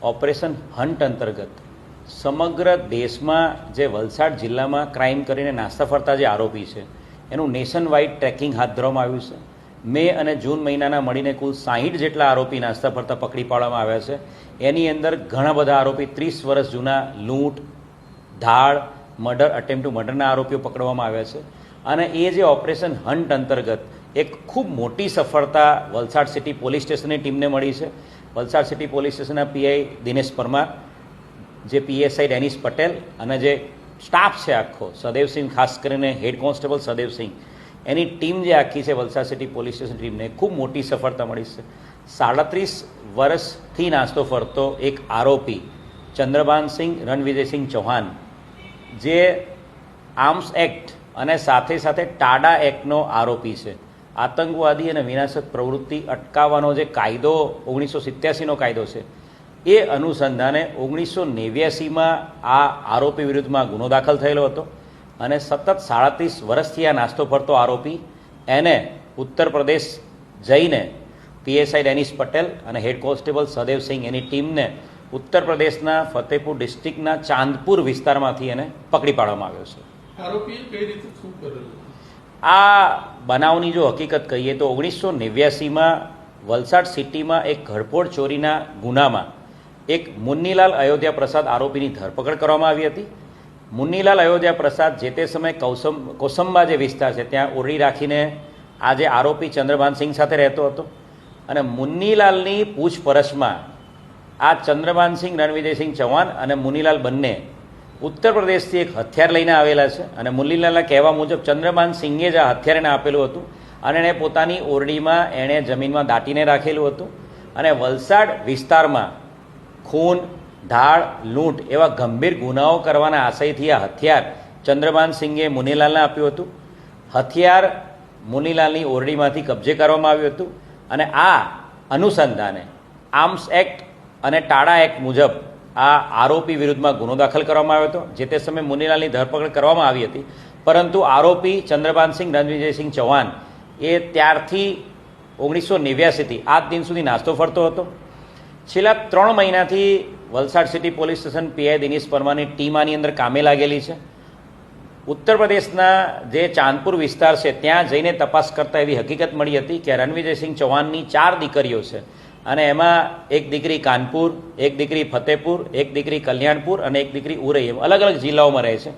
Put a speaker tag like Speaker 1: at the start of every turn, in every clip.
Speaker 1: Operation hunt અંતર્ગત સમગ્ર દેશમાં જે વલસાડ જિલ્લામાં ક્રાઇમ કરીને નાસ્તા ફરતા જે આરોપી છે એનું નેશન વાઇડ ટ્રેકિંગ હાથ ધરવામાં આવ્યું છે। મે અને જૂન મહિનાના મળીને કુલ 60 જેટલા આરોપી નાસ્તા ફરતા પકડી પાડવામાં આવ્યા છે। એની અંદર ઘણા બધા આરોપી 30 વર્ષ જૂના લૂંટ, ધાડ, મર્ડર, અટેમ્પ્ટ ટુ મર્ડરના આરોપીઓ પકડવામાં આવ્યા છે। અને એ જે ઓપરેશન હન્ટ અંતર્ગત એક ખૂબ મોટી સફળતા વલસાડ સિટી પોલીસ સ્ટેશનની ટીમને મળી છે। વલસાડ સિટી પોલીસ સ્ટેશનના પીઆઈ દિનેશ પરમાર, જે પીએસઆઈ ડેનિશ પટેલ અને જે સ્ટાફ છે આખો સદેવસિંહ, ખાસ કરીને હેડ કોન્સ્ટેબલ સદેવસિંહ, એની ટીમ જે આખી છે વલસાડ સિટી પોલીસ સ્ટેશન ટીમને ખૂબ મોટી સફળતા મળી છે। 37 વર્ષથી નાસ્તો ફરતો એક આરોપી ચંદ્રભાનસિંહ રણવિજયસિંહ ચૌહાણ, જે આર્મ્સ એક્ટ અને સાથે સાથે ટાડા એક્ટનો આરોપી છે। આતંકવાદી અને વિનાશક પ્રવૃત્તિ અટકાવવાનો જે કાયદો 1987નો કાયદો છે એ અનુસંધાને 1989માં આ આરોપી વિરુદ્ધમાં ગુનો દાખલ થયેલો હતો અને સતત 37 વર્ષથી આ નાસ્તો ફરતો આરોપી એને ઉત્તર પ્રદેશ જઈને પીએસઆઈ ડેનિશ પટેલ અને હેડ કોન્સ્ટેબલ સદેવસિંહ એની ટીમને ઉત્તર પ્રદેશના ફતેહપુર ડિસ્ટ્રિક્ટના ચાંદપુર વિસ્તારમાંથી એને પકડી પાડવામાં આવ્યો છે।
Speaker 2: આરોપીએ કઈ રીતે શું કરેલું?
Speaker 1: આ બનાવની જો હકીકત કહીએ તો 1989માં વલસાડ સિટીમાં એક ઘરફોડ ચોરીના ગુનામાં એક મુન્નીલાલ અયોધ્યા પ્રસાદ આરોપીની ધરપકડ કરવામાં આવી હતી। મુન્નીલાલ અયોધ્યા પ્રસાદ જે તે સમયે કોસંબા જે વિસ્તાર છે ત્યાં ઓરડી રાખીને આ જે આરોપી ચંદ્રભાનસિંહ સાથે રહેતો હતો અને મુન્નીલાલની પૂછપરછમાં આ ચંદ્રભાનસિંહ રણવિજયસિંહ ચૌહાણ અને મુન્નીલાલ બંને ઉત્તર પ્રદેશથી એક હથિયાર લઈને આવેલા છે અને મુન્નીલાલના કહેવા મુજબ ચંદ્રભાનસિંહે જ આ હથિયાર એને આપેલું હતું અને એણે પોતાની ઓરડીમાં એણે જમીનમાં દાટીને રાખેલું હતું અને વલસાડ વિસ્તારમાં ખૂન, ધાડ, લૂંટ એવા ગંભીર ગુનાઓ કરવાના આશયથી આ હથિયાર ચંદ્રભાનસિંહે મુન્નીલાલને આપ્યું હતું। હથિયાર મુન્નીલાલની ઓરડીમાંથી કબજે કરવામાં આવ્યું હતું અને આ અનુસંધાને આર્મ્સ એક્ટ અને ટાડા એક્ટ મુજબ આ આરોપી વિરુદ્ધમાં ગુનો દાખલ કરવામાં આવ્યો હતો। જે તે સમયે મુન્નીલાલની ધરપકડ કરવામાં આવી હતી, પરંતુ આરોપી ચંદ્રભાનસિંહ રણવિજયસિંહ ચૌહાણ એ ત્યારથી 1989થી આજ દિન સુધી નાસ્તો ફરતો હતો। છેલ્લા 3 મહિનાથી Valsad city police station PI Dinesh પરમારની ટીમ આની અંદર કામે લાગેલી છે। ઉત્તર પ્રદેશના જે ચાંદપુર વિસ્તાર છે ત્યાં જઈને તપાસ કરતાં એવી હકીકત મળી હતી કે રણવિજયસિંહ ચૌહાણની 4 દીકરીઓ છે અને એમાં એક દીકરી કાનપુર, એક દીકરી ફતેપુર, એક દીકરી કલ્યાણપુર અને એક દીકરી ઉરઈ, એમ અલગ અલગ જિલ્લાઓમાં રહે છે।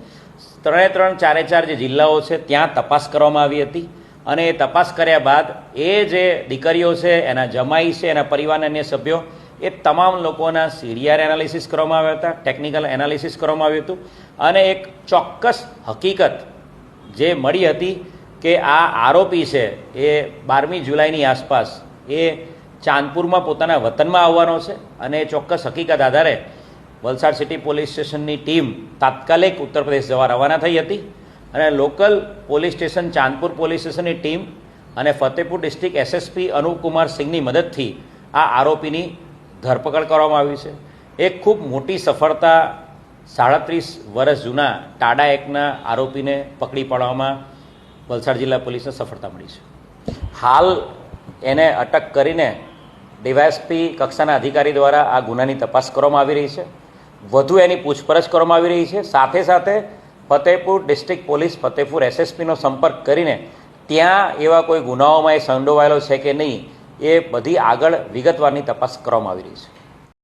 Speaker 1: 3 જે જિલ્લાઓ છે ત્યાં તપાસ કરવામાં આવી હતી અને એ તપાસ કર્યા બાદ એ જે દીકરીઓ છે, એના જમાઈ છે, એના પરિવારના અન્ય સભ્યો, એ તમામ લોકોના સીડીઆર એનાલિસિસ કરવામાં આવ્યા હતા, ટેકનિકલ એનાલિસિસ કરવામાં આવ્યું હતું અને એક ચોક્કસ હકીકત જે મળી હતી કે આ આરોપી છે એ 12મી જુલાઈની આસપાસ એ ચાંદપુરમાં પોતાના વતનમાં આવવાનો છે અને એ ચોક્કસ હકીકત આધારે વલસાડ સિટી પોલીસ સ્ટેશનની ટીમ તાત્કાલિક ઉત્તર પ્રદેશ જવા રવાના થઈ હતી અને લોકલ પોલીસ સ્ટેશન ચાંદપુર પોલીસ સ્ટેશનની ટીમ અને ફતેહપુર ડિસ્ટ્રિક્ટ એસએસપી અનુપકુમાર સિંહની મદદથી આ આરોપીની ધરપકડ કરવામાં આવી છે। એક ખૂબ મોટી સફળતા 37 વર્ષ જૂના ટાડા એક્ટના આરોપીને પકડી પાડવામાં વલસાડ જિલ્લા પોલીસને સફળતા મળી છે। હાલ એને અટક કરીને ડીવાયએસપી કક્ષાના અધિકારી દ્વારા આ ગુનાની તપાસ કરવામાં આવી રહી છે, વધુ એની પૂછપરછ કરવામાં આવી રહી છે। સાથે સાથે ફતેહપુર ડિસ્ટ્રિક્ટ પોલીસ, ફતેહપુર એસએસપીનો સંપર્ક કરીને ત્યાં એવા કોઈ ગુનાઓમાં એ સંડોવાયેલો છે કે નહીં એ બધી આગળ વિગતવારની તપાસ કરવામાં આવી રહી છે।